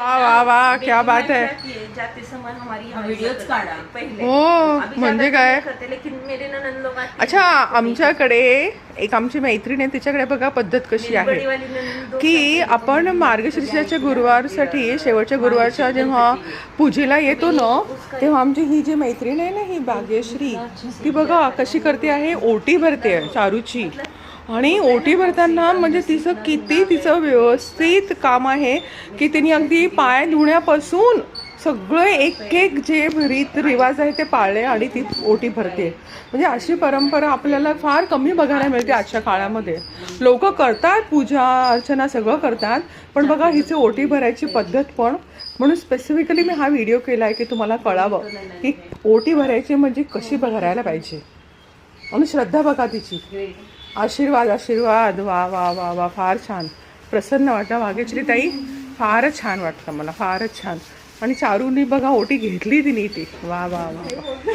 वाह वाह वाह, क्या बात है। जाते समय हमारी वीडियोज काढा पहिले। हो म्हणजे काय। लेकिन मेरे ननद लोग अच्छा, आमच्याकडे एक आमची मैत्रीण आहे, तिच्याकडे बघा पद्धत कशी आहे की आपण मार्गशीर्षाच्या गुरुवारसाठी शेवटच्या गुरुवारच्या जेव्हा पूजेला येतो ना, तेव्हा आमची ही जी मैत्रीण आहे ना, ही भाग्यश्री, ती बघा कशी करते आहे, ओटी भरते चारूची। आणि ओटी भरताना म्हणजे तिचं व्यवस्थित काम आहे की तिने अगदी पाय धुण्यापासून सगळे एक एक जे रीत रिवाज आहे ते पाळले आणि ती ओटी भरते। म्हणजे अशी परंपरा आपल्याला फार कमी बघायला मिळते आजच्या काळामध्ये। लोक करतात पूजा अर्चना सगळं करतात, पण बघा हिची ओटी भरायची पद्धत पण, म्हणून स्पेसिफिकली मी हा व्हिडिओ केला आहे की तुम्हाला कळावं की ओटी भरायची म्हणजे कशी भरायला पाहिजे। आणि श्रद्धा बघा तिची, आशीर्वाद आशीर्वाद, वा वा वा वा, फार छान, प्रसन्न वाटतं भाग्यश्री ताई, फारच छान वाटतं मला, फारच छान। आणि चारूनी बघा ओटी घेतली तिने ती, वा वा वा।